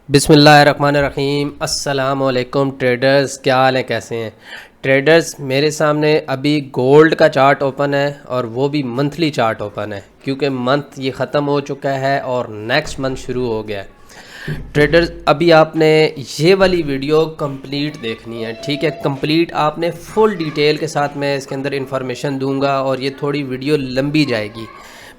बिस्मिल्लाहिर्रहमानिर्रहीम। अस्सलाम वालेकुम ट्रेडर्स, क्या हाल है, कैसे हैं ट्रेडर्स। मेरे सामने अभी गोल्ड का चार्ट ओपन है और वो भी मंथली चार्ट ओपन है क्योंकि मंथ ये ख़त्म हो चुका है और नेक्स्ट मंथ शुरू हो गया है। ट्रेडर्स अभी आपने ये वाली वीडियो कंप्लीट देखनी है, ठीक है। कंप्लीट आपने फुल डिटेल के साथ मैं इसके अंदर इंफॉर्मेशन दूंगा और ये थोड़ी वीडियो लंबी जाएगी।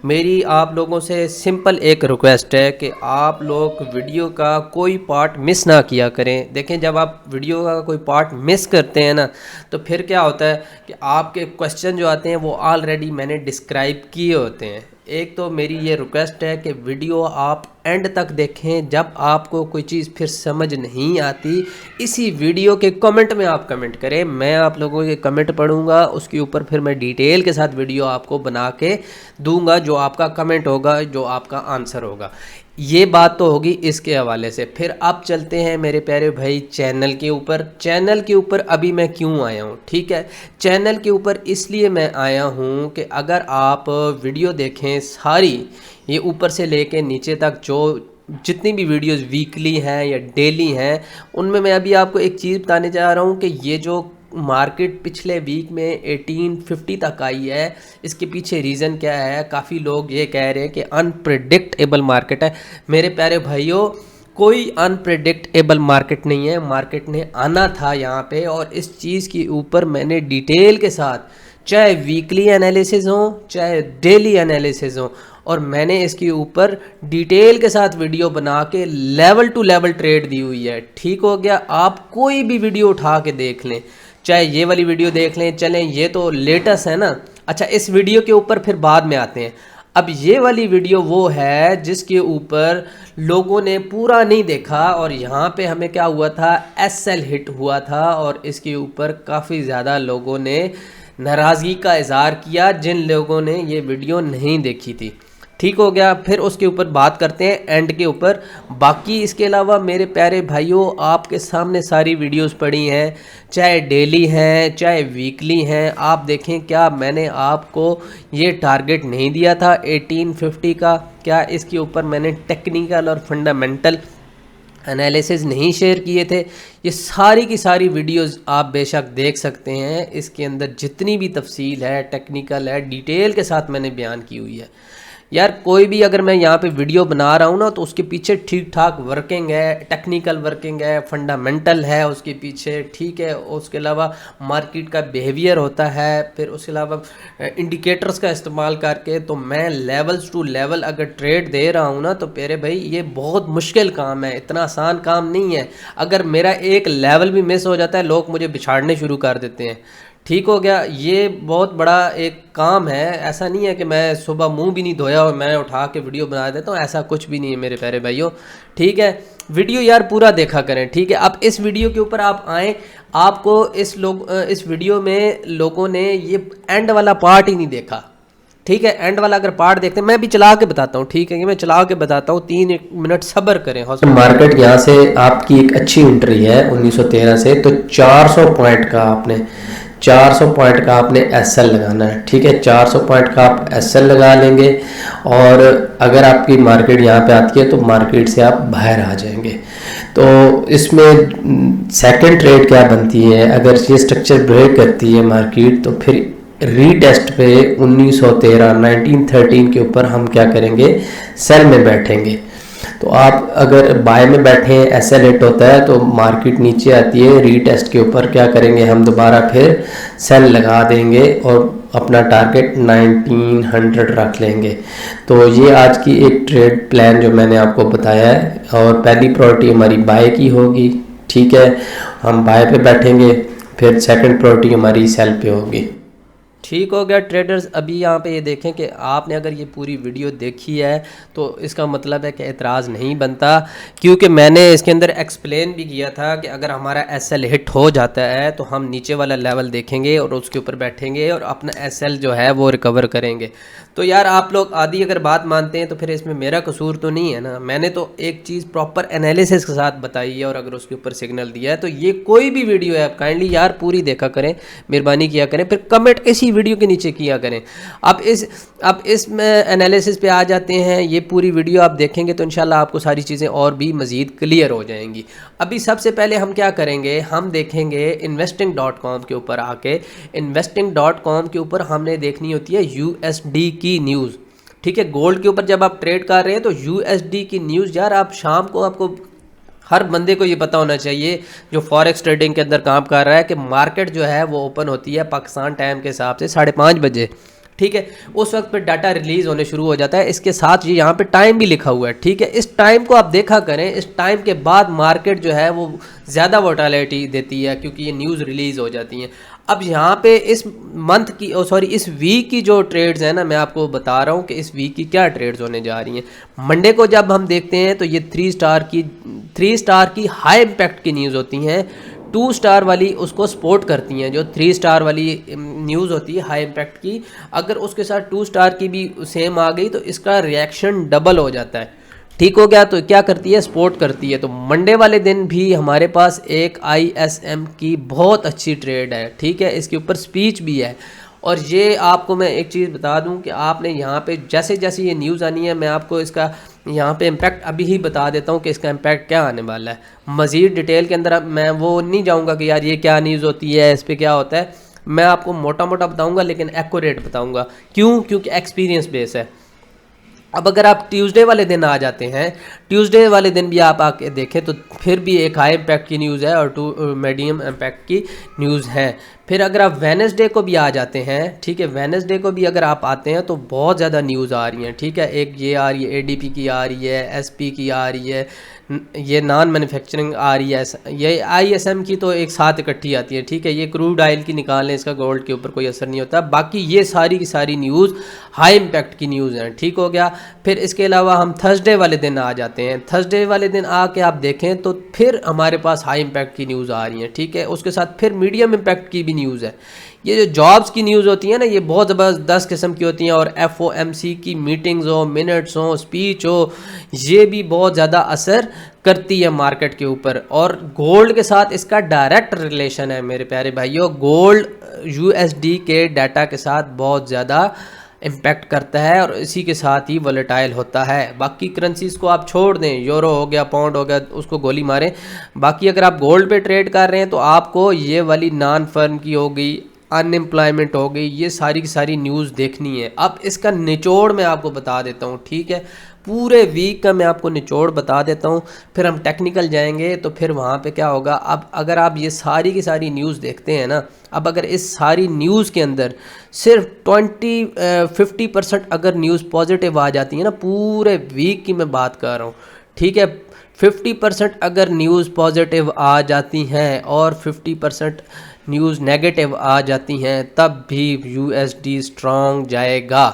मेरी आप लोगों से सिंपल एक रिक्वेस्ट है कि आप लोग वीडियो का कोई पार्ट मिस ना किया करें। देखें, जब आप वीडियो का कोई पार्ट मिस करते हैं ना, तो फिर क्या होता है कि आपके क्वेश्चन जो आते हैं वो ऑलरेडी मैंने डिस्क्राइब किए होते हैं। एक तो मेरी ये रिक्वेस्ट है कि वीडियो आप एंड तक देखें। जब आपको कोई चीज़ फिर समझ नहीं आती, इसी वीडियो के कमेंट में आप कमेंट करें, मैं आप लोगों के कमेंट पढ़ूंगा, उसके ऊपर फिर मैं डिटेल के साथ वीडियो आपको बना के दूंगा। जो आपका कमेंट होगा, जो आपका आंसर होगा, ये बात तो होगी इसके हवाले से। फिर अब चलते हैं मेरे प्यारे भाई चैनल के ऊपर। चैनल के ऊपर अभी मैं क्यों आया हूँ, ठीक है। चैनल के ऊपर इसलिए मैं आया हूँ कि अगर आप वीडियो देखें सारी, ये ऊपर से लेके नीचे तक जो जितनी भी वीडियोस वीकली हैं या डेली हैं, उनमें मैं अभी आपको एक चीज़ बताने जा रहा हूँ कि ये जो मार्केट पिछले वीक में 1850 तक आई है, इसके पीछे रीज़न क्या है। काफ़ी लोग ये कह रहे हैं कि अनप्रिडिक्टेबल मार्केट है। मेरे प्यारे भाइयों, कोई अनप्रिडिक्टेबल मार्केट नहीं है। मार्केट ने आना था यहाँ पे, और इस चीज़ के ऊपर मैंने डिटेल के साथ, चाहे वीकली एनालिसिस हो चाहे डेली एनालिसिस हो, और मैंने इसके ऊपर डिटेल के साथ वीडियो बना के लेवल टू लेवल ट्रेड दी हुई है। ठीक हो गया। आप कोई भी वीडियो उठा के देख लें, चाहे ये वाली वीडियो देख लें, चलें ये तो लेटेस्ट है ना। अच्छा, इस वीडियो के ऊपर फिर बाद में आते हैं। अब ये वाली वीडियो वो है जिसके ऊपर लोगों ने पूरा नहीं देखा, और यहाँ पे हमें क्या हुआ था, एसएल हिट हुआ था, और इसके ऊपर काफ़ी ज़्यादा लोगों ने नाराज़गी का इज़हार किया, जिन लोगों ने ये वीडियो नहीं देखी थी। ठीक हो गया। फिर उसके ऊपर बात करते हैं एंड के ऊपर। बाकी इसके अलावा मेरे प्यारे भाइयों, आपके सामने सारी वीडियोस पड़ी हैं, चाहे डेली हैं चाहे वीकली हैं। आप देखें, क्या मैंने आपको ये टारगेट नहीं दिया था 1850 का? क्या इसके ऊपर मैंने टेक्निकल और फंडामेंटल एनालिसिस नहीं शेयर किए थे? ये सारी की सारी वीडियोस आप बेशक देख सकते हैं। इसके अंदर जितनी भी तफसील है, टेक्निकल है, डिटेल के साथ मैंने बयान की हुई है। यार कोई भी अगर मैं यहाँ पे वीडियो बना रहा हूँ ना, तो उसके पीछे ठीक ठाक वर्किंग है, टेक्निकल वर्किंग है, फंडामेंटल है उसके पीछे, ठीक है। उसके अलावा मार्केट का बिहेवियर होता है, फिर उसके अलावा इंडिकेटर्स का इस्तेमाल करके। तो मैं लेवल्स टू लेवल अगर ट्रेड दे रहा हूँ ना, तो मेरे भाई ये बहुत मुश्किल काम है, इतना आसान काम नहीं है। अगर मेरा एक लेवल भी मिस हो जाता है, लोग मुझे बिछाड़ने शुरू कर देते हैं। ठीक हो गया। ये बहुत बड़ा एक काम है। ऐसा नहीं है कि मैं सुबह मुंह भी नहीं धोया और मैं उठा के वीडियो बना देता हूँ, ऐसा कुछ भी नहीं है मेरे प्यारे भाइयों, ठीक है। वीडियो यार पूरा देखा करें, ठीक है। अब इस वीडियो के ऊपर आप आएँ, आपको इस वीडियो में लोगों ने ये एंड वाला पार्ट ही नहीं देखा, ठीक है। एंड वाला अगर पार्ट देखते हैं, मैं भी चला के बताता हूँ, ठीक है, कि मैं चला के बताता हूँ। 3 मिनट सब्र करें। मार्केट यहाँ से आपकी एक अच्छी एंट्री है 1913 से, तो 400 पॉइंट का आपने 400 पॉइंट का आपने एसएल लगाना है, ठीक है। 400 पॉइंट का आप एसएल लगा लेंगे, और अगर आपकी मार्केट यहाँ पे आती है तो मार्केट से आप बाहर आ जाएंगे। तो इसमें सेकंड ट्रेड क्या बनती है, अगर ये स्ट्रक्चर ब्रेक करती है मार्केट, तो फिर रीटेस्ट पे 1913 के ऊपर हम क्या करेंगे, सेल में बैठेंगे। तो आप अगर बाय में बैठे हैं, एसएल हिट होता है, तो मार्केट नीचे आती है, रीटेस्ट के ऊपर क्या करेंगे, हम दोबारा फिर सेल लगा देंगे और अपना टारगेट 1900 रख लेंगे। तो ये आज की एक ट्रेड प्लान जो मैंने आपको बताया है, और पहली प्रायोरिटी हमारी बाय की होगी, ठीक है। हम बाय पे बैठेंगे, फिर सेकंड प्रायोरिटी हमारी सेल पे होगी। ठीक हो गया ट्रेडर्स। अभी यहाँ पे ये देखें कि आपने अगर ये पूरी वीडियो देखी है, तो इसका मतलब है कि एतराज़ नहीं बनता, क्योंकि मैंने इसके अंदर एक्सप्लेन भी किया था कि अगर हमारा एसएल हिट हो जाता है तो हम नीचे वाला लेवल देखेंगे और उसके ऊपर बैठेंगे और अपना एसएल जो है वो रिकवर करेंगे। तो यार आप लोग आधी अगर बात मानते हैं तो फिर इसमें मेरा कसूर तो नहीं है ना। मैंने तो एक चीज़ प्रॉपर एनालिसिस के साथ बताई है, और अगर उसके ऊपर सिग्नल दिया है, तो ये कोई भी वीडियो है, आप काइंडली यार पूरी देखा करें, मेहरबानी किया करें। फिर कमेंट इसी वीडियो के नीचे किया करें। अब इसमें एनालिसिस पे आ जाते हैं। ये पूरी वीडियो आप देखेंगे तो इंशाल्लाह आपको सारी चीज़ें और भी मज़ीद क्लियर हो जाएंगी। अभी सबसे पहले हम क्या करेंगे, हम देखेंगे investing.com के ऊपर आके। investing.com के ऊपर हमने देखनी होती है USD की न्यूज़, ठीक है। गोल्ड के ऊपर जब आप ट्रेड कर रहे हैं तो USD की न्यूज़ यार आप शाम को, आपको हर बंदे को ये पता होना चाहिए जो फॉरेक्स ट्रेडिंग के अंदर काम कर रहा है कि मार्केट जो है वो ओपन होती है पाकिस्तान टाइम के हिसाब से 5:30 बजे, ठीक है। उस वक्त पे डाटा रिलीज़ होने शुरू हो जाता है। इसके साथ ये यहाँ पे टाइम भी लिखा हुआ है, ठीक है। इस टाइम को आप देखा करें, इस टाइम के बाद मार्केट जो है वो ज़्यादा वोटालिटी देती है क्योंकि ये न्यूज़ रिलीज़ हो जाती हैं। अब यहाँ पे इस मंथ की इस वीक की जो ट्रेड्स हैं ना, मैं आपको बता रहा हूँ कि इस वीक की क्या ट्रेड्स होने जा रही हैं। मंडे को जब हम देखते हैं तो ये 3 स्टार की हाई इम्पैक्ट की न्यूज़ होती हैं। 2 स्टार वाली उसको सपोर्ट करती हैं। जो 3 स्टार वाली न्यूज़ होती है हाई इम्पैक्ट की, अगर उसके साथ 2 स्टार की भी सेम आ गई तो इसका रिएक्शन डबल हो जाता है, ठीक हो गया। तो क्या करती है, सपोर्ट करती है। तो मंडे वाले दिन भी हमारे पास एक ISM की बहुत अच्छी ट्रेड है, ठीक है। इसके ऊपर स्पीच भी है। और ये आपको मैं एक चीज़ बता दूं कि आपने यहाँ पे जैसे जैसे ये न्यूज़ आनी है, मैं आपको इसका यहाँ पे इम्पैक्ट अभी ही बता देता हूँ कि इसका इम्पैक्ट क्या आने वाला है। मज़ीद डिटेल के अंदर मैं वो नहीं जाऊँगा कि यार ये क्या न्यूज़ होती है, इस पर क्या होता है। मैं आपको मोटा मोटा बताऊँगा लेकिन एक्यूरेट बताऊँगा। क्यों? क्योंकि एक्सपीरियंस बेस है। अब अगर आप ट्यूसडे वाले दिन आ जाते हैं, ट्यूसडे वाले दिन भी आप आके देखें तो फिर भी एक हाई इम्पैक्ट की न्यूज़ है और 2 मीडियम इम्पैक्ट की न्यूज़ है। फिर अगर आप वेडनेसडे को भी आ जाते हैं, ठीक है, वेडनेसडे को भी अगर आप आते हैं तो बहुत ज़्यादा न्यूज़ आ रही हैं, ठीक है। एक ये आ रही है, ADP की आ रही है, SP की आ रही है, ये नॉन मैन्युफैक्चरिंग आ रही है, ये ISM की तो एक साथ इकट्ठी आती है, ठीक है। ये क्रूड ऑयल की निकाल लें, इसका गोल्ड के ऊपर कोई असर नहीं होता। बाकी ये सारी की सारी न्यूज़ हाई इम्पैक्ट की न्यूज़ हैं, ठीक हो गया। फिर इसके अलावा हम थर्सडे वाले दिन आ जाते हैं। थर्सडे वाले दिन आके आप देखें तो फिर हमारे पास हाई इम्पैक्ट की न्यूज़ आ रही है, ठीक है। उसके साथ फिर मीडियम इम्पैक्ट की भी न्यूज़ है। ये जो जॉब्स की न्यूज़ होती है ना, ये बहुत ज़बरदस्त किस्म की होती हैं। और FOMC की मीटिंग्स हो, मिनट्स हो, स्पीच हो, ये भी बहुत ज़्यादा असर करती है मार्केट के ऊपर। और गोल्ड के साथ इसका डायरेक्ट रिलेशन है मेरे प्यारे भाइयों। गोल्ड USD के डाटा के साथ बहुत ज़्यादा इम्पैक्ट करता है और इसी के साथ ही वोलेटाइल होता है। बाकी करेंसीज़ को आप छोड़ दें, यूरो हो गया, पाउंड हो गया, उसको गोली मारें। बाकी अगर आप गोल्ड पे ट्रेड कर रहे हैं तो आपको ये वाली नॉन फर्म की हो गई, अनएम्प्लॉयमेंट हो गई, ये सारी की सारी न्यूज़ देखनी है। अब इसका निचोड़ मैं आपको बता देता हूँ, ठीक है। पूरे वीक का मैं आपको निचोड़ बता देता हूँ, फिर हम टेक्निकल जाएंगे तो फिर वहाँ पे क्या होगा। अब अगर आप ये सारी की सारी न्यूज़ देखते हैं ना, अब अगर इस सारी न्यूज़ के अंदर सिर्फ 50% अगर न्यूज़ पॉजिटिव आ जाती है ना, पूरे वीक की मैं बात कर रहा हूँ, ठीक है। 50% अगर न्यूज़ पॉजिटिव आ जाती हैं और 50% न्यूज़ नेगेटिव आ जाती हैं, तब भी USD स्ट्रॉन्ग जाएगा।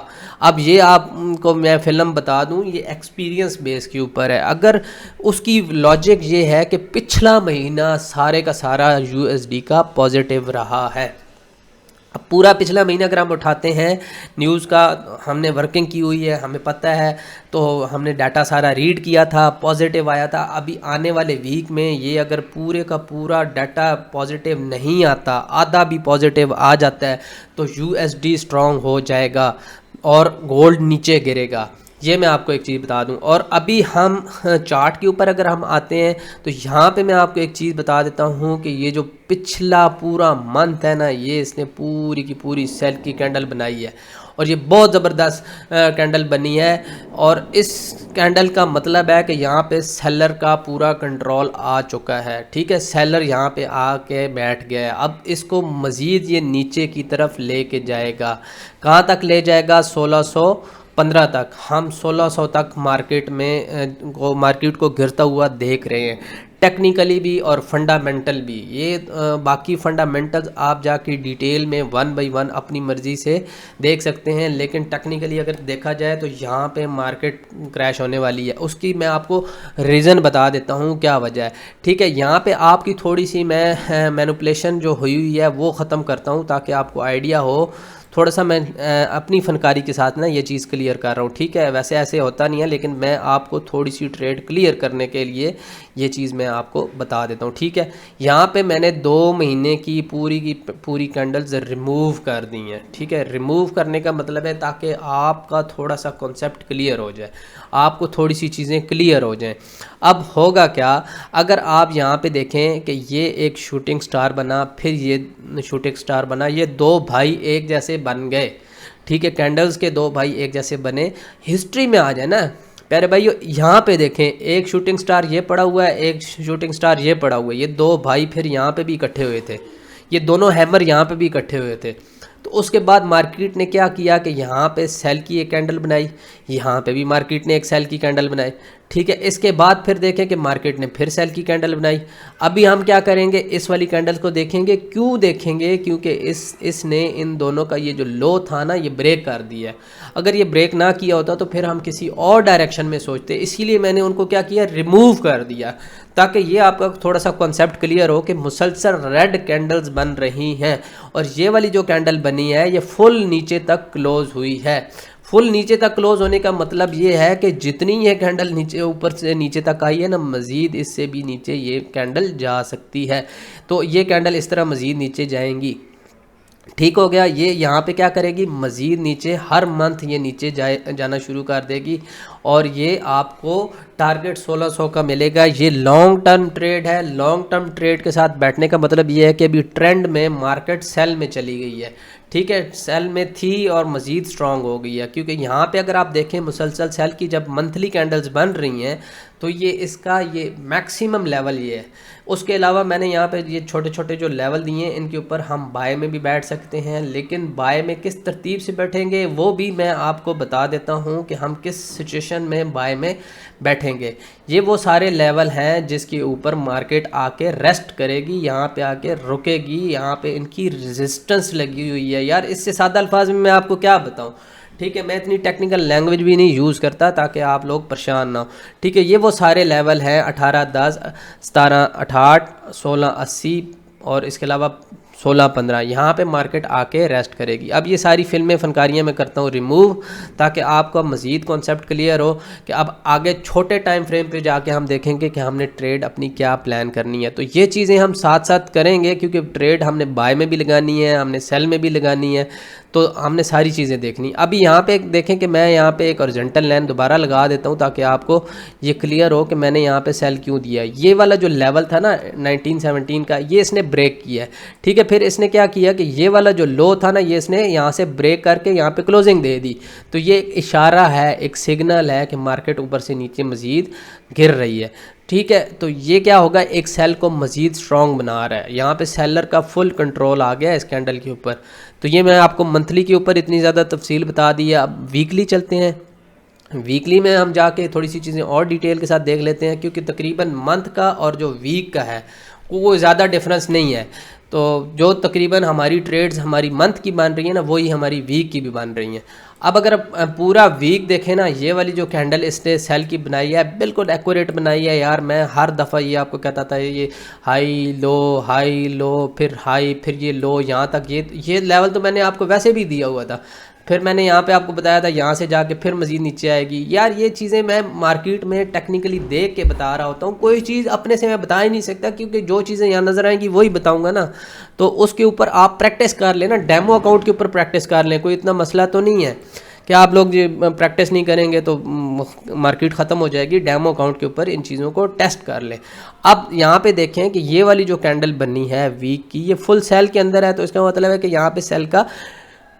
अब ये आपको मैं फिल्म बता दूं, ये एक्सपीरियंस बेस के ऊपर है। अगर उसकी लॉजिक ये है कि पिछला महीना सारे का सारा USD का पॉजिटिव रहा है। अब पूरा पिछला महीना अगर हम उठाते हैं न्यूज़ का, हमने वर्किंग की हुई है, हमें पता है, तो हमने डाटा सारा रीड किया था, पॉजिटिव आया था। अभी आने वाले वीक में ये अगर पूरे का पूरा डाटा पॉजिटिव नहीं आता, आधा भी पॉजिटिव आ जाता है, तो USD स्ट्रॉन्ग हो जाएगा और गोल्ड नीचे गिरेगा। ये मैं आपको एक चीज़ बता दूं। और अभी हम चार्ट के ऊपर अगर हम आते हैं तो यहाँ पे मैं आपको एक चीज़ बता देता हूँ कि ये जो पिछला पूरा मंथ है ना, ये इसने पूरी की पूरी सेल की कैंडल बनाई है और ये बहुत ज़बरदस्त कैंडल बनी है। और इस कैंडल का मतलब है कि यहाँ पे सेलर का पूरा कंट्रोल आ चुका है, ठीक है। सेलर यहाँ पे आके बैठ गया है। अब इसको मज़ीद ये नीचे की तरफ लेके जाएगा। कहाँ तक ले जाएगा? 1615 तक। हम 1600 तक मार्केट को गिरता हुआ देख रहे हैं, टेक्निकली भी और फंडामेंटल भी। ये बाकी फंडामेंटल्स आप जाके डिटेल में 1 बाय 1 अपनी मर्ज़ी से देख सकते हैं, लेकिन टेक्निकली अगर देखा जाए तो यहाँ पे मार्केट क्रैश होने वाली है। उसकी मैं आपको रीज़न बता देता हूँ क्या वजह है, ठीक है। यहाँ पे आपकी थोड़ी सी मैं मैनिपुलेशन जो हुई है वो ख़त्म करता हूँ ताकि आपको आइडिया हो। थोड़ा सा मैं अपनी फनकारी के साथ ना ये चीज़ क्लियर कर रहा हूँ, ठीक है। वैसे ऐसे होता नहीं है, लेकिन मैं आपको थोड़ी सी ट्रेड क्लियर करने के लिए ये चीज़ मैं आपको बता देता हूँ, ठीक है। यहाँ पे मैंने 2 महीने की पूरी कैंडल्स रिमूव कर दी हैं, ठीक है। रिमूव करने का मतलब है ताकि आपका थोड़ा सा कॉन्सेप्ट क्लियर हो जाए, आपको थोड़ी सी चीज़ें क्लियर हो जाएं। अब होगा क्या, अगर आप यहाँ पे देखें कि ये एक शूटिंग स्टार बना, फिर ये शूटिंग स्टार बना, ये 2 भाई एक जैसे बन गए, ठीक है। कैंडल्स के 2 भाई एक जैसे बने, हिस्ट्री में आ जाए ना प्यारे भाई। यहाँ पे देखें, एक शूटिंग स्टार ये पड़ा हुआ है, एक शूटिंग स्टार ये पड़ा हुआ है, ये 2 भाई फिर यहाँ पे भी इकट्ठे हुए थे, ये दोनों हैमर यहाँ पे भी इकट्ठे हुए थे। तो उसके बाद मार्केट ने क्या किया कि यहाँ पे सेल की एक कैंडल बनाई, यहाँ पे भी मार्केट ने एक सेल की कैंडल बनाई, ठीक है। इसके बाद फिर देखें कि मार्केट ने फिर सेल की कैंडल बनाई। अभी हम क्या करेंगे, इस वाली कैंडल को देखेंगे। क्यों देखेंगे, क्योंकि इसने इन दोनों का ये जो लो था ना, ये ब्रेक कर दिया है। अगर ये ब्रेक ना किया होता तो फिर हम किसी और डायरेक्शन में सोचते, इसीलिए मैंने उनको क्या किया, रिमूव कर दिया, ताकि ये आपका थोड़ा सा कॉन्सेप्ट क्लियर हो कि मुसलसल रेड कैंडल्स बन रही हैं। और ये वाली जो कैंडल बनी है ये फुल नीचे तक क्लोज हुई है। फुल नीचे तक क्लोज होने का मतलब ये है कि जितनी ये कैंडल नीचे ऊपर से नीचे तक आई है ना, मज़ीद इससे भी नीचे ये कैंडल जा सकती है। तो ये कैंडल इस तरह मज़ीद नीचे जाएंगी, ठीक हो गया। ये यहाँ पे क्या करेगी, मज़ीद नीचे हर मंथ ये नीचे जाना शुरू कर देगी, और ये आपको टारगेट 1600 का मिलेगा। ये लॉन्ग टर्म ट्रेड है। लॉन्ग टर्म ट्रेड के साथ बैठने का मतलब ये है कि अभी ट्रेंड में मार्केट सेल में चली गई है, ठीक है। सेल में थी और मज़ीद स्ट्रांग हो गई है, क्योंकि यहाँ पे अगर आप देखें मुसलसल सेल की जब मंथली कैंडल्स बन रही हैं तो ये इसका ये मैक्सिमम लेवल ये है। उसके अलावा मैंने यहाँ पे ये छोटे छोटे जो लेवल दिए हैं, इनके ऊपर हम बाय में भी बैठ सकते हैं, लेकिन बाय में किस तरतीब से बैठेंगे वो भी मैं आपको बता देता हूँ कि हम किस सिचुएशन में बाय में बैठेंगे। ये वो सारे लेवल हैं जिसके ऊपर मार्केट आके रेस्ट करेगी, यहाँ पे आके रुकेगी, यहाँ पे इनकी रेजिस्टेंस लगी हुई है। यार इससे सादा अल्फाज में मैं आपको क्या बताऊँ, ठीक है। मैं इतनी टेक्निकल लैंग्वेज भी नहीं यूज़ करता ताकि आप लोग परेशान ना हो, ठीक है। ये वो सारे लेवल हैं 18, 10, 17, 68, 16, 80 और इसके अलावा 16, 15, यहाँ पे मार्केट आके रेस्ट करेगी। अब ये सारी फिल्में फनकारियाँ मैं करता हूँ रिमूव, ताकि आपका मज़ीद कॉन्सेप्ट क्लियर हो कि अब आगे छोटे टाइम फ्रेम पे जाके हम देखेंगे कि हमने ट्रेड अपनी क्या प्लान करनी है। तो ये चीज़ें हम साथ साथ करेंगे, क्योंकि ट्रेड हमने बाय में भी लगानी है, हमने सेल में भी लगानी है, तो हमने सारी चीज़ें देखनी। अभी यहाँ पे देखें कि मैं यहाँ पे एक हॉरिजॉन्टल लाइन दोबारा लगा देता हूँ ताकि आपको ये क्लियर हो कि मैंने यहाँ पे सेल क्यों दिया है। ये वाला जो लेवल था ना 1917 का, ये इसने ब्रेक किया है, ठीक है। फिर इसने क्या किया कि ये वाला जो लो था ना, ये इसने यहाँ से ब्रेक करके यहाँ पे क्लोजिंग दे दी। तो ये एक इशारा है, एक सिग्नल है कि मार्केट ऊपर से नीचे मज़ीद गिर रही है, ठीक है। तो ये क्या होगा, एक सेल को मज़ीद स्ट्रॉन्ग बना रहा है। यहाँ पे सेलर का फुल कंट्रोल आ गया इस कैंडल के ऊपर। तो ये मैं आपको मंथली के ऊपर इतनी ज़्यादा तफसील बता दी है। अब वीकली चलते हैं। वीकली में हम जाके थोड़ी सी चीज़ें और डिटेल के साथ देख लेते हैं, क्योंकि तकरीबन मंथ का और जो वीक का है वो ज़्यादा डिफरेंस नहीं है। तो जो तकरीबन हमारी ट्रेड्स हमारी मंथ की बन रही है ना, वही हमारी वीक की भी बन रही हैं। अब अगर पूरा वीक देखें ना, ये वाली जो कैंडल इसने सेल की बनाई है बिल्कुल एक्यूरेट बनाई है। यार मैं हर दफ़ा ये आपको कहता था, ये हाई लो फिर हाई फिर ये लो, यहाँ तक ये लेवल तो मैंने आपको वैसे भी दिया हुआ था। फिर मैंने यहाँ पे आपको बताया था यहाँ से जाके फिर मज़ीद नीचे आएगी। यार ये चीज़ें मैं मार्केट में टेक्निकली देख के बता रहा होता हूँ, कोई चीज़ अपने से मैं बता ही नहीं सकता, क्योंकि जो चीज़ें यहाँ नज़र आएंगी वही बताऊँगा ना। तो उसके ऊपर आप प्रैक्टिस कर लें ना, डेमो अकाउंट के ऊपर प्रैक्टिस कर लें, कोई इतना मसला तो नहीं है कि आप लोग प्रैक्टिस नहीं करेंगे तो मार्केट ख़त्म हो जाएगी। डेमो अकाउंट के ऊपर इन चीज़ों को टेस्ट कर लें। अब यहाँ पे देखें कि ये वाली जो कैंडल बनी है वीक की, ये फुल सेल के अंदर है, तो इसका मतलब है कि यहाँ पे सेल का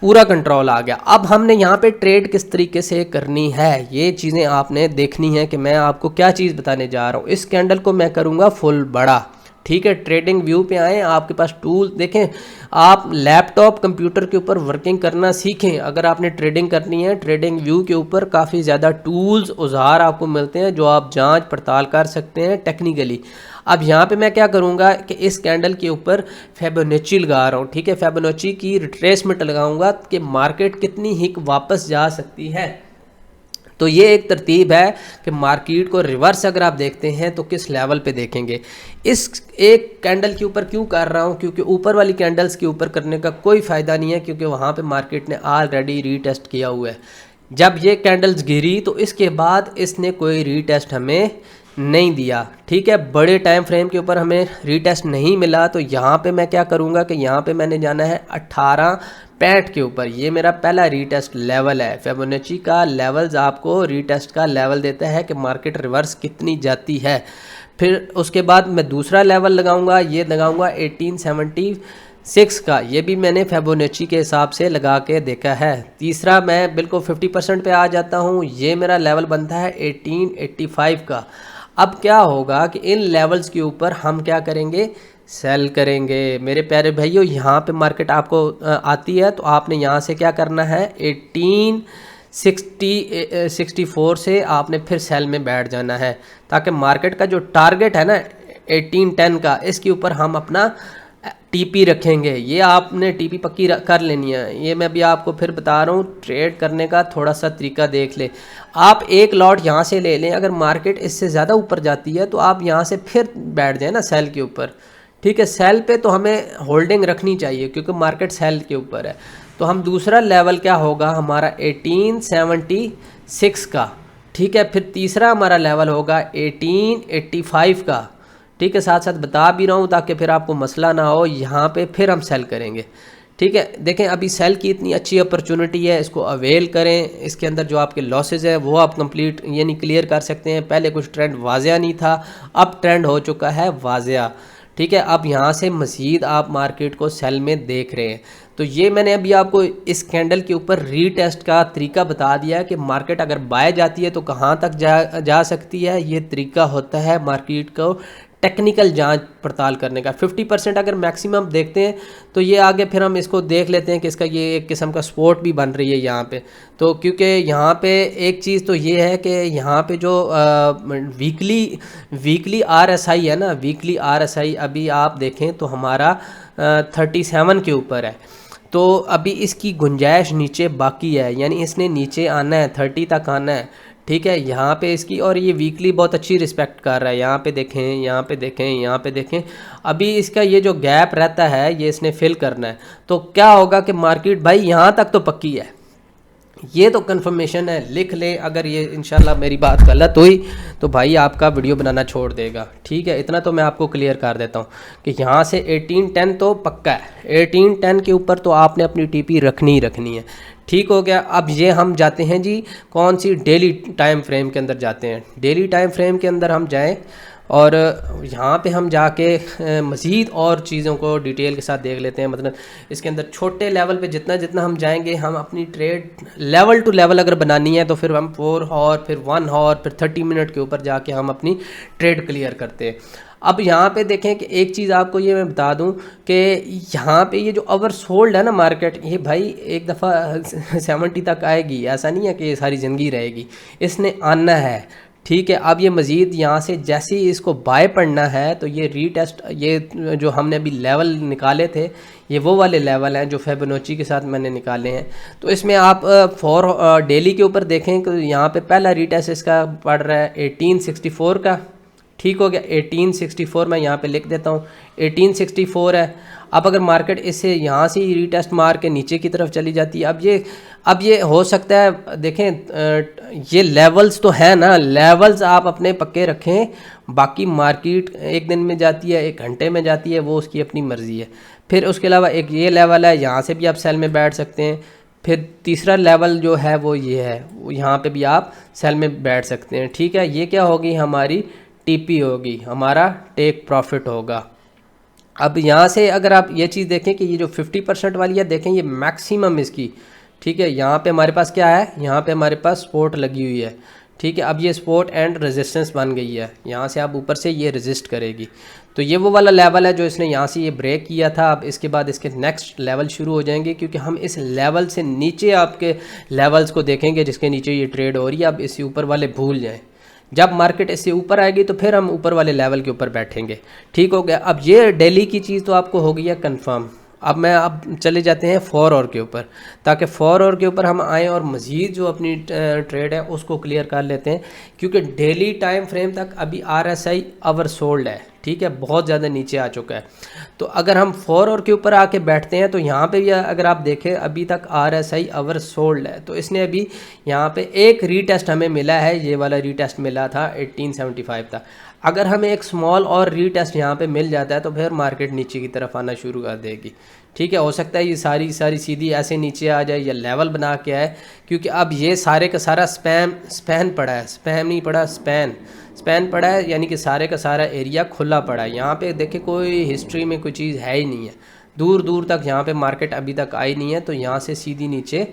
पूरा कंट्रोल आ गया। अब हमने यहाँ पे ट्रेड किस तरीके से करनी है, ये चीज़ें आपने देखनी है कि मैं आपको क्या चीज़ बताने जा रहा हूँ। इस कैंडल को मैं करूँगा फुल बड़ा, ठीक है। ट्रेडिंग व्यू पे आएँ, आपके पास टूल देखें, आप लैपटॉप कंप्यूटर के ऊपर वर्किंग करना सीखें। अगर आपने ट्रेडिंग करनी है, ट्रेडिंग व्यू के ऊपर काफ़ी ज़्यादा टूल्स औजार आपको मिलते हैं जो आप जांच पड़ताल कर सकते हैं टेक्निकली। अब यहाँ पे मैं क्या करूँगा कि इस कैंडल के ऊपर फिबोनाची लगा रहा हूँ, ठीक है। फिबोनाची की रिट्रेसमेंट लगाऊंगा कि मार्केट कितनी हिक वापस जा सकती है। तो ये एक तरतीब है कि मार्केट को रिवर्स अगर आप देखते हैं तो किस लेवल पे देखेंगे। इस एक कैंडल के ऊपर क्यों कर रहा हूँ, क्योंकि ऊपर वाली कैंडल्स के ऊपर करने का कोई फ़ायदा नहीं है, क्योंकि वहाँ पे मार्केट ने ऑलरेडी रीटेस्ट किया हुआ है। जब ये कैंडल्स गिरी तो इसके बाद इसने कोई रीटेस्ट हमें नहीं दिया, ठीक है। बड़े टाइम फ्रेम के ऊपर हमें रीटेस्ट नहीं मिला, तो यहाँ पे मैं क्या करूँगा कि यहाँ पे मैंने जाना है 18.65 के ऊपर। ये मेरा पहला रीटेस्ट लेवल है। फिबोनाची का लेवल्स आपको रीटेस्ट का लेवल देता है कि मार्केट रिवर्स कितनी जाती है। फिर उसके बाद मैं दूसरा लेवल लगाऊंगा, ये लगाऊंगा 1876 का। ये भी मैंने फिबोनाची के हिसाब से लगा के देखा है। तीसरा मैं बिल्कुल 50% पे आ जाता हूँ, ये मेरा लेवल बनता है 1885 का। अब क्या होगा कि इन लेवल्स के ऊपर हम क्या करेंगे, सेल करेंगे। मेरे प्यारे भाइयों, यहाँ पे मार्केट आपको आती है तो आपने यहाँ से क्या करना है, 1864 से आपने फिर सेल में बैठ जाना है, ताकि मार्केट का जो टारगेट है ना 1810 का, इसके ऊपर हम अपना टीपी रखेंगे। ये आपने टीपी पक्की कर लेनी है। ये मैं भी आपको फिर बता रहा हूँ, ट्रेड करने का थोड़ा सा तरीका देख ले। आप एक लॉट यहाँ से ले लें, अगर मार्केट इससे ज़्यादा ऊपर जाती है तो आप यहाँ से फिर बैठ जाए ना सेल के ऊपर, ठीक है। सेल पे तो हमें होल्डिंग रखनी चाहिए क्योंकि मार्केट सेल के ऊपर है। तो हम दूसरा लेवल क्या होगा हमारा 1876 का, ठीक है। फिर तीसरा हमारा लेवल होगा 1885 का, ठीक है। साथ साथ बता भी रहा हूँ ताकि फिर आपको मसला ना हो। यहाँ पे फिर हम सेल करेंगे, ठीक है। देखें अभी सेल की इतनी अच्छी अपॉर्चुनिटी है, इसको अवेल करें। इसके अंदर जो आपके लॉसेज है वो आप कंप्लीट यानी क्लियर कर सकते हैं। पहले कुछ ट्रेंड वाज़िया नहीं था, अब ट्रेंड हो चुका है वाज़िया, ठीक है। अब यहाँ से मज़ीद आप मार्केट को सेल में देख रहे हैं। तो ये मैंने अभी आपको इस कैंडल के ऊपर रीटेस्ट का तरीका बता दिया है कि मार्केट अगर बाय जाती है तो कहाँ तक जा सकती है। ये तरीका होता है मार्केट को टेक्निकल जांच पड़ताल करने का। 50% अगर मैक्सिमम देखते हैं तो ये आगे फिर हम इसको देख लेते हैं कि इसका ये एक किस्म का सपोर्ट भी बन रही है यहाँ पे। तो क्योंकि यहाँ पे एक चीज़ तो ये है कि यहाँ पे जो वीकली RSI है ना, वीकली RSI अभी आप देखें तो हमारा 37 के ऊपर है। तो अभी इसकी गुंजाइश नीचे बाकी है, यानी इसने नीचे आना है, 30 तक आना है, ठीक है। यहाँ पे इसकी और ये वीकली बहुत अच्छी रिस्पेक्ट कर रहा है। यहाँ पे देखें, यहाँ पे देखें, यहाँ पे देखें। अभी इसका ये जो गैप रहता है ये इसने फिल करना है। तो क्या होगा कि मार्केट भाई यहाँ तक तो पक्की है, ये तो कंफर्मेशन है, लिख ले। अगर ये इंशाल्लाह मेरी बात गलत हुई तो भाई आपका वीडियो बनाना छोड़ देगा, ठीक है। इतना तो मैं आपको क्लियर कर देता हूँ कि यहाँ से 1810 तो पक्का है। 1810 के ऊपर तो आपने अपनी टीपी रखनी ही रखनी है, ठीक हो गया। अब ये हम जाते हैं जी कौन सी, डेली टाइम फ्रेम के अंदर जाते हैं। डेली टाइम फ्रेम के अंदर हम जाएं और यहाँ पे हम जाके मज़ीद और चीज़ों को डिटेल के साथ देख लेते हैं। मतलब इसके अंदर छोटे लेवल पे जितना जितना हम जाएंगे, हम अपनी ट्रेड लेवल टू लेवल अगर बनानी है तो फिर हम 4 और फिर 1 और फिर 30 मिनट के ऊपर जाके हम अपनी ट्रेड क्लियर करते हैं। अब यहाँ पे देखें कि एक चीज़ आपको ये मैं बता दूं कि यहाँ पे ये जो ओवर सोल्ड है ना मार्केट, ये भाई एक दफ़ा 70 तक आएगी, ऐसा नहीं है कि ये सारी ज़िंदगी रहेगी, इसने आना है, ठीक है। अब ये मज़ीद यहाँ से जैसे ही इसको बाय पड़ना है तो ये रीटेस्ट, ये जो हमने अभी लेवल निकाले थे ये वो वाले लेवल हैं जो फिबोनाची के साथ मैंने निकाले हैं। तो इसमें आप फॉर डेली के ऊपर देखें तो यहाँ पे पहला रीटेस्ट इसका पड़ रहा है 1864 का, ठीक हो गया। 1864 मैं यहाँ पे लिख देता हूँ, 1864 है। अब अगर मार्केट इससे यहाँ से ही रीटेस्ट मार के नीचे की तरफ चली जाती है, अब ये हो सकता है, देखें ये लेवल्स तो है ना, लेवल्स आप अपने पक्के रखें। बाकी मार्केट एक दिन में जाती है, एक घंटे में जाती है, वो उसकी अपनी मर्ज़ी है। फिर उसके अलावा एक ये लेवल है, यहाँ से भी आप सेल में बैठ सकते हैं। फिर तीसरा लेवल जो है वो ये है, यहाँ पे भी आप सेल में बैठ सकते हैं, ठीक है। ये क्या होगी, हमारी टीपी होगी, हमारा टेक प्रॉफिट होगा। अब यहाँ से अगर आप ये चीज़ देखें कि ये जो 50% वाली है, देखें ये मैक्सिमम इसकी, ठीक है। यहाँ पे हमारे पास क्या है, यहाँ पे हमारे पास सपोर्ट लगी हुई है, ठीक है। अब ये सपोर्ट एंड रेजिस्टेंस बन गई है, यहाँ से आप ऊपर से ये रेजिस्ट करेगी। तो ये वो वाला लेवल है जो इसने यहाँ से ये ब्रेक किया था। अब इसके बाद इसके नेक्स्ट लेवल शुरू हो जाएंगे, क्योंकि हम इस लेवल से नीचे आपके लेवल्स को देखेंगे जिसके नीचे ये ट्रेड हो रही है। अब इससे ऊपर वाले भूल जाएँ, जब मार्केट इससे ऊपर आएगी तो फिर हम ऊपर वाले लेवल के ऊपर बैठेंगे, ठीक हो गया। अब ये डेली की चीज़ तो आपको हो गई है कंफर्म। अब चले जाते हैं 4 आवर के ऊपर, ताकि 4 आवर के ऊपर हम आएँ और मज़ीद जो अपनी ट्रेड है उसको क्लियर कर लेते हैं, क्योंकि डेली टाइम फ्रेम तक अभी RSI ओवर सोल्ड है, ठीक है, बहुत ज़्यादा नीचे आ चुका है। तो अगर हम 4 आवर के ऊपर आके बैठते हैं तो यहाँ पे भी अगर आप देखें अभी तक RSI ओवर सोल्ड है। तो इसने अभी यहाँ पे एक रीटेस्ट हमें मिला है, ये वाला रीटेस्ट मिला था 1875 था। अगर हमें एक स्मॉल और रीटेस्ट यहाँ पे मिल जाता है तो फिर मार्केट नीचे की तरफ आना शुरू कर देगी, ठीक है। हो सकता है ये सारी सीधी ऐसे नीचे आ जाए या लेवल बना के आए, क्योंकि अब ये सारे का सारा स्पैन पड़ा है, स्पैम नहीं पड़ा, स्पैन पड़ा है, यानी कि सारे का सारा एरिया खुला पड़ा है। यहाँ पे देखिए कोई हिस्ट्री में कोई चीज़ है ही नहीं है, दूर दूर तक यहाँ पे मार्केट अभी तक आई नहीं है। तो यहाँ से सीधी नीचे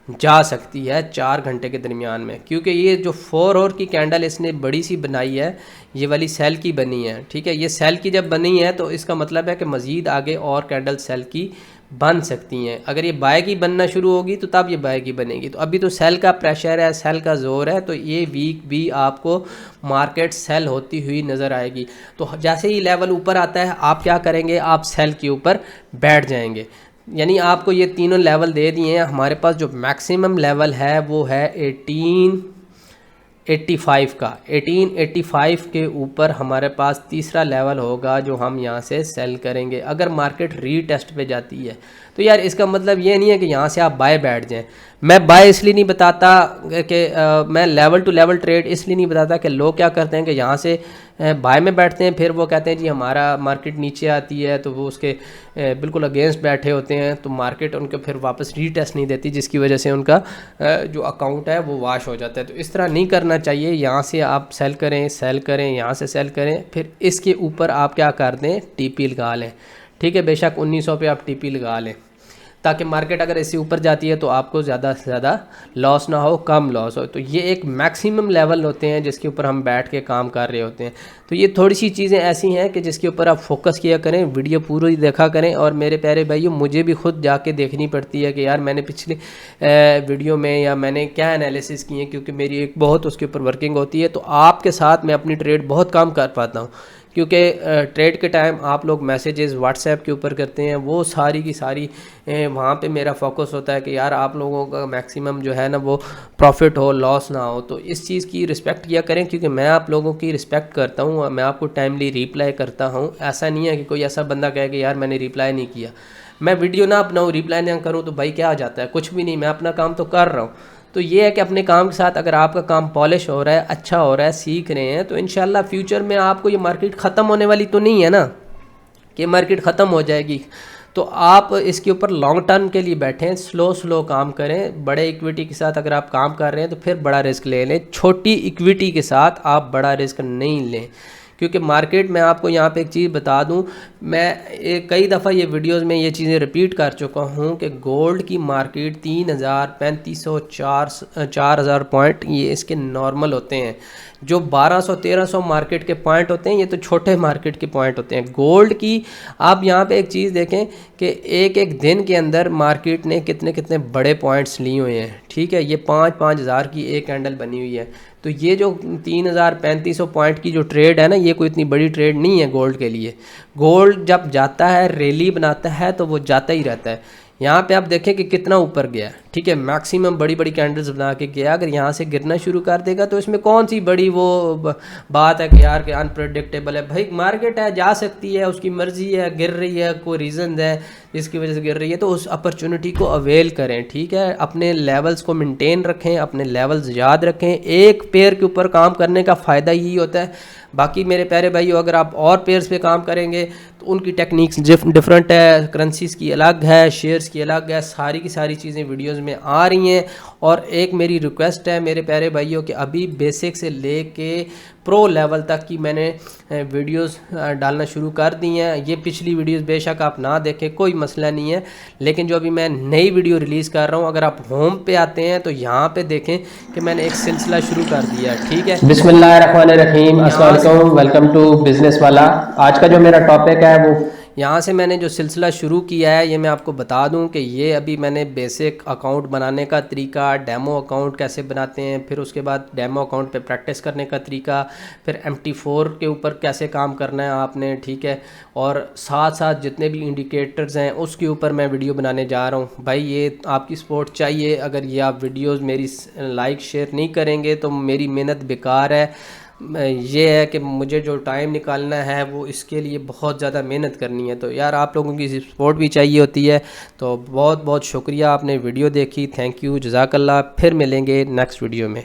जा सकती है 4 घंटे के दरमियान में, क्योंकि ये जो 4 आवर की कैंडल इसने बड़ी सी बनाई है, ये वाली सेल की बनी है, ठीक है। ये सेल की जब बनी है तो इसका मतलब है कि मज़ीद आगे और कैंडल सेल की बन सकती हैं। अगर ये बाय की बनना शुरू होगी तो तब ये बाय की बनेगी। तो अभी तो सेल का प्रेशर है, सेल का ज़ोर है, तो ये वीक भी आपको मार्केट सेल होती हुई नज़र आएगी। तो जैसे ही लेवल ऊपर आता है आप क्या करेंगे, आप सेल के ऊपर बैठ जाएंगे। यानी आपको ये तीनों लेवल दे दिए हैं। हमारे पास जो मैक्सिमम लेवल है वो है 1885 का। 1885 के ऊपर हमारे पास तीसरा लेवल होगा जो हम यहाँ से सेल करेंगे अगर मार्केट रीटेस्ट पे जाती है। तो यार इसका मतलब ये नहीं है कि यहाँ से आप बाय बैठ जाएं। मैं बाय इसलिए नहीं बताता कि मैं लेवल टू लेवल ट्रेड इसलिए नहीं बताता कि लोग क्या करते हैं कि यहाँ से बाय में बैठते हैं, फिर वो कहते हैं जी हमारा मार्केट नीचे आती है तो वो उसके बिल्कुल अगेंस्ट बैठे होते हैं, तो मार्केट उनको फिर वापस रीटेस्ट नहीं देती, जिसकी वजह से उनका जो अकाउंट है वो वाश हो जाता है। तो इस तरह नहीं करना चाहिए। यहाँ से आप सेल करें, यहाँ से सेल करें, फिर इसके ऊपर आप क्या कर दें, टीपी लगा लें, ठीक है। बेशक 1900 पे आप टीपी लगा लें, ताकि मार्केट अगर इससे ऊपर जाती है तो आपको ज़्यादा से ज़्यादा लॉस ना हो, कम लॉस हो। तो ये एक मैक्सिमम लेवल होते हैं जिसके ऊपर हम बैठ के काम कर रहे होते हैं। तो ये थोड़ी सी चीज़ें ऐसी हैं कि जिसके ऊपर आप फोकस किया करें, वीडियो पूरी देखा करें। और मेरे प्यारे भाइयों, मुझे भी खुद जाके देखनी पड़ती है कि यार मैंने पिछली वीडियो में या मैंने क्या एनालिसिस किए, क्योंकि मेरी एक बहुत उसके ऊपर वर्किंग होती है। तो आपके साथ मैं अपनी ट्रेड बहुत कम कर पाता हूँ, क्योंकि ट्रेड के टाइम आप लोग मैसेजेस व्हाट्सएप के ऊपर करते हैं, वो सारी की सारी वहाँ पे मेरा फोकस होता है कि यार आप लोगों का मैक्सिमम जो है ना वो प्रॉफिट हो, लॉस ना हो। तो इस चीज़ की रिस्पेक्ट किया करें, क्योंकि मैं आप लोगों की रिस्पेक्ट करता हूँ, मैं आपको टाइमली रिप्लाई करता हूँ। ऐसा नहीं है कि कोई ऐसा बंदा कहे कि यार मैंने रिप्लाई नहीं किया, मैं वीडियो ना अपनाऊँ, रिप्लाई ना करूँ तो भाई क्या आ जाता है, कुछ भी नहीं, मैं अपना काम तो कर रहा हूँ। तो ये है कि अपने काम के साथ अगर आपका काम पॉलिश हो रहा है, अच्छा हो रहा है, सीख रहे हैं, तो इंशाल्लाह फ्यूचर में आपको ये मार्केट ख़त्म होने वाली तो नहीं है ना कि मार्केट ख़त्म हो जाएगी। तो आप इसके ऊपर लॉन्ग टर्म के लिए बैठें, स्लो काम करें। बड़े इक्विटी के साथ अगर आप काम कर रहे हैं तो फिर बड़ा रिस्क ले लें, छोटी इक्विटी के साथ आप बड़ा रिस्क नहीं लें। क्योंकि मार्केट में आपको यहाँ पे एक चीज़ बता दूँ, मैं कई दफ़ा ये वीडियोस में ये चीज़ें रिपीट कर चुका हूँ कि गोल्ड की मार्केट 3000, 3500, 4000 पॉइंट ये इसके नॉर्मल होते हैं। जो 1200, 1300 मार्केट के पॉइंट होते हैं ये तो छोटे मार्केट के पॉइंट होते हैं। गोल्ड की आप यहाँ पे एक चीज़ देखें कि एक एक दिन के अंदर मार्केट ने कितने कितने बड़े पॉइंट्स लिए हुए हैं, ठीक है। ये 5-5 हज़ार की एक कैंडल बनी हुई है। तो ये जो 3000-3500 पॉइंट की जो ट्रेड है ना, ये कोई इतनी बड़ी ट्रेड नहीं है गोल्ड के लिए। गोल्ड जब जाता है, रैली बनाता है, तो वो जाता ही रहता है। यहाँ पे आप देखें कि कितना ऊपर गया, ठीक है, मैक्सिमम बड़ी बड़ी कैंडल्स बना के गया। अगर यहाँ से गिरना शुरू कर देगा तो इसमें कौन सी बड़ी वो बात है कि यार कि अनप्रेडिक्टेबल है। भाई मार्केट है, जा सकती है, उसकी मर्जी है, गिर रही है, कोई रीज़न है जिसकी वजह से गिर रही है, तो उस अपॉर्चुनिटी को अवेल करें, ठीक है। अपने लेवल्स को मेंटेन रखें, अपने लेवल्स याद रखें। एक पेयर के ऊपर काम करने का फ़ायदा यही होता है। बाकी मेरे प्यारे भाइयों, अगर आप और पेयर्स पे काम करेंगे तो उनकी टेक्निक्स डिफरेंट है, करेंसीज़ की अलग है, शेयर्स की अलग है, सारी की सारी चीज़ें वीडियोस में आ रही हैं। और एक मेरी रिक्वेस्ट है मेरे प्यारे भाइयों कि अभी बेसिक से लेके प्रो लेवल तक की मैंने वीडियोस डालना शुरू कर दी हैं। ये पिछली वीडियोस बेशक आप ना देखें, कोई मसला नहीं है, लेकिन जो अभी मैं नई वीडियो रिलीज़ कर रहा हूँ, अगर आप होम पे आते हैं तो यहाँ पे देखें कि मैंने एक सिलसिला शुरू कर दिया है, ठीक है। बिस्मिल्लाहिर्रहमानिर्रहीम, अस्सलाम वालेकुम, वेलकम टू बिजनेस वाला। आज का जो मेरा टॉपिक है वो यहाँ से मैंने जो सिलसिला शुरू किया है ये मैं आपको बता दूं कि ये अभी मैंने बेसिक अकाउंट बनाने का तरीका, डेमो अकाउंट कैसे बनाते हैं, फिर उसके बाद डेमो अकाउंट पे प्रैक्टिस करने का तरीका, फिर MT4 के ऊपर कैसे काम करना है आपने, ठीक है, और साथ साथ जितने भी इंडिकेटर्स हैं उसके ऊपर मैं वीडियो बनाने जा रहा हूँ। भाई ये आपकी सपोर्ट चाहिए, अगर ये आप वीडियोस मेरी लाइक शेयर नहीं करेंगे तो मेरी मेहनत बेकार है। ये है कि मुझे जो टाइम निकालना है वो इसके लिए बहुत ज़्यादा मेहनत करनी है, तो यार आप लोगों की सपोर्ट भी चाहिए होती है। तो बहुत बहुत शुक्रिया, आपने वीडियो देखी, थैंक यू, जज़ाकल्लाह। फिर मिलेंगे नेक्स्ट वीडियो में।